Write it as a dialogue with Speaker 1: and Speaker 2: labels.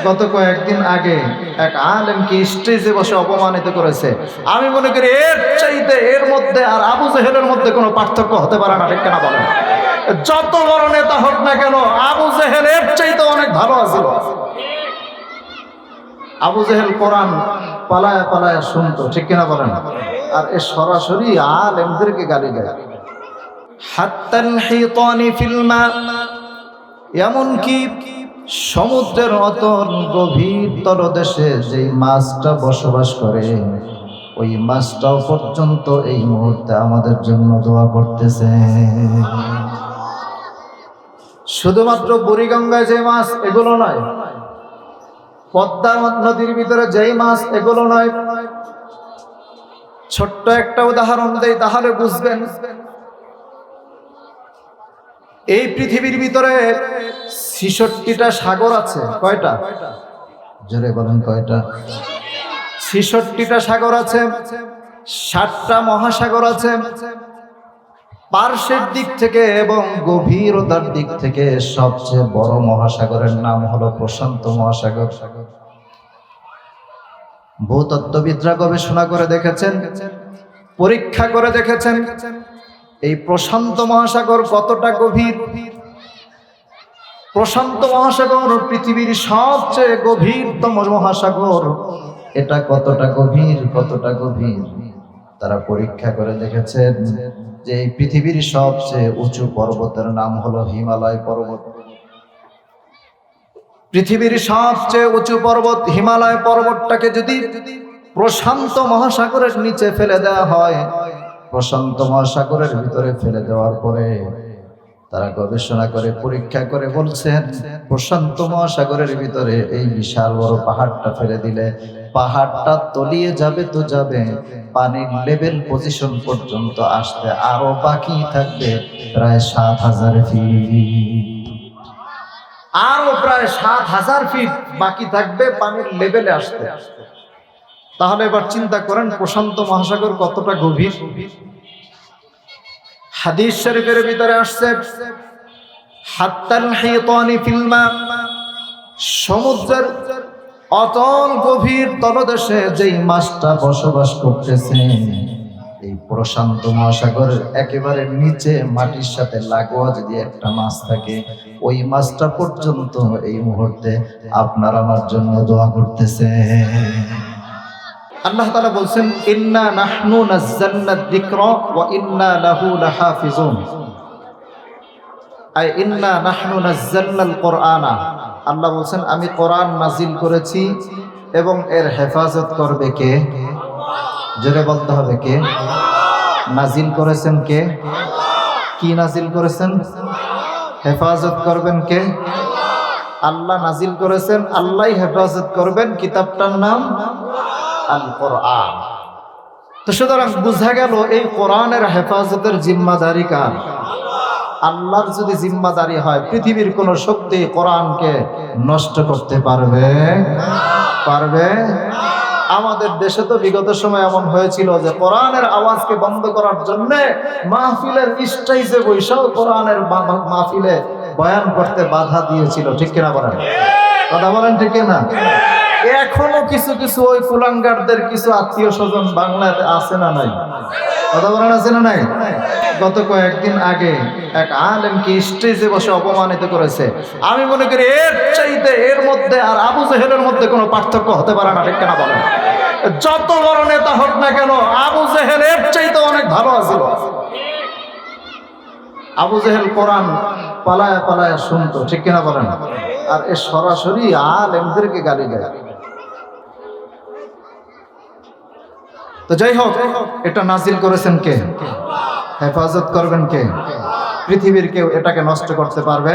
Speaker 1: গত কয়েকদিন আগে এক আলেমকে স্টেজে বসে অপমানিত করেছে। আমি মনে করি এর মধ্যে আর আবু জেহেলের মধ্যে কোনো পার্থক্য হতে পারে না, ঠিক কেনা বলেন? যত বড় নেতা হোক না কেন, আবু জেহেল এর চাইতে অনেক ভালো আছিল। আবু জেহেল কোরআন পালায়া পালায়া শুনতো, ঠিক কিনা বলেন? আর এ সরাসরি আলেমদেরকে গালি দেয়। হাত্তাল হিতানি ফিল মা, এমনকি সমুদ্রের অতল গভীর তলদেশে যেই মাছটা বসবাস করে, ওই মাছটাও পর্যন্ত এই মুহূর্তে আমাদের জন্য দোয়া করতেছে। শুধুমাত্র বুড়িগঙ্গায় যে মাছ এগুলো নয়, পদ্মা নদীর ভিতরে যেই মাছ এগুলো নয়। ছোট্ট একটা উদাহরণ দেই, তাহলে বুঝবেন। এই পৃথিবীর ভিতরে ৬৬টা সাগর আছে। কয়টা? জোরে বলেন, কয়টা? ৬৬টা সাগর আছে, ৭টা মহাসাগর আছে। পার্শ্বের দিক থেকে এবং গভীরতার দিক থেকে সবচেয়ে বড় মহাসাগরের নাম হলো প্রশান্ত মহাসাগর। ভূতত্ত্ববিদরা গবেষণা করে দেখেছেন, পরীক্ষা করে দেখেছেন এই প্রশান্ত মহাসাগর কতটা গভীর। প্রশান্ত মহাসাগর পৃথিবীর সবচেয়ে গভীরতম মহাসাগর। এটা কতটা গভীর, কতটা গভীর তারা পরীক্ষা করে দেখেছেন যে এই পৃথিবীর সবচেয়ে উঁচু পর্বতের নাম হলো হিমালয় পর্বত। পৃথিবীর সবচেয়ে উঁচু পর্বত হিমালয় পর্বতটাকে যদি প্রশান্ত মহাসাগরের নিচে ফেলে দেওয়া হয়, প্রশান্ত মহাসাগরের ভিতরে ফেলে দেওয়ার পরে তারা গবেষণা করে পরীক্ষা করে বলছেন, প্রশান্ত মহাসাগরের ভিতরে এই বিশাল বড় পাহাড়টা ফেলে দিলে পাহাড়টা তলিয়ে যাবে তো যাবে, পানির লেভেল পজিশন পর্যন্ত আসতে আরো বাকি থাকবে প্রায় ৭,০০০ ফিট। আরো প্রায় ৭,০০০ ফিট বাকি থাকবে পানির লেভেলে আসতে। তাহলে এবার চিন্তা করেন প্রশান্ত মহাসাগর কতটা গভীর। হাদিস শরীফের ভিতরে আসছে, হাত্তাল হিতানি ফিল মা, সমুদ্রের অতল গভীর তলদেশে যেই মাছটা বসবাস করতেছে, এই প্রশান্ত মহাসাগরের একেবারে নিচে মাটির সাথে লাগোয়া যদি একটা মাছ থাকে, ওই মাছটা পর্যন্ত এই মুহূর্তে আপনার আমার জন্য দোয়া করতেছে। আল্লাহ তাআলা বলছেন, ইন্না নাহনু নাযালনা যিকরা ওয়া ইন্না লাহু লাহাফিজুন। আই ইন্না নাহনু নাযালনাল কুরআনা। আল্লাহ বলছেন, আমি কোরআন নাজিল করেছি এবং এর হেফাজত করবে কে? জোরে বলতে হবে, কে নাজিল করেছেন? কে? কি নাজিল করেছেন? হেফাজত করবেন কে? আল্লাহ নাজিল করেছেন, আল্লাহই হেফাজত করবেন। কিতাবটার নাম আল কোরআন। তো সুতরাং বোঝা গেল এই কোরআনের হেফাজতের জিম্মাদারি কার? আল্লাহর যদি জিম্মাদারি হয়, পৃথিবীর কোন শক্তি কোরআনকে নষ্ট করতে পারবে? পারবে? আমাদের দেশে তো বিগত সময় এমন হয়েছিল যে কোরআনের আওয়াজকে বন্ধ করার জন্য মাহফিলের স্টেজে বৈশাও কোরআনের মাহফিলে বয়ান করতে বাধা দিয়েছিল, ঠিক কিনা বলেন? কথা বলেন, ঠিক কিনা? এখনো কিছু কিছু ওই কুলাঙ্গারদের কিছু আত্মীয় স্বজন বাংলাতে আছে না নাই? কথা বলেন, আছে না নাই? গত কয়েকদিন আগে এক আলেমকে স্টেজে বসে অপমানিত করেছে। আমি মনে করি এর মধ্যে আর আবু জেহেলের মধ্যে কোনো পার্থক্য হতে পারে না, ঠিক কিনা বলেন? যত বড় নেতা হোক না কেন, আবু জেহেল এর চাইতে অনেক ভালো আছিল। আবু জেহেল কোরআন পালায়া পালায়া শুনতো, ঠিক কিনা বলেন? আর এ সরাসরি আলেমদেরকে গালি দেয়। তো যাই হোক, এটা নাজিল করেছেন কে? হেফাজত করবেন কে? পৃথিবীর কেউ এটাকে নষ্ট করতে পারবে?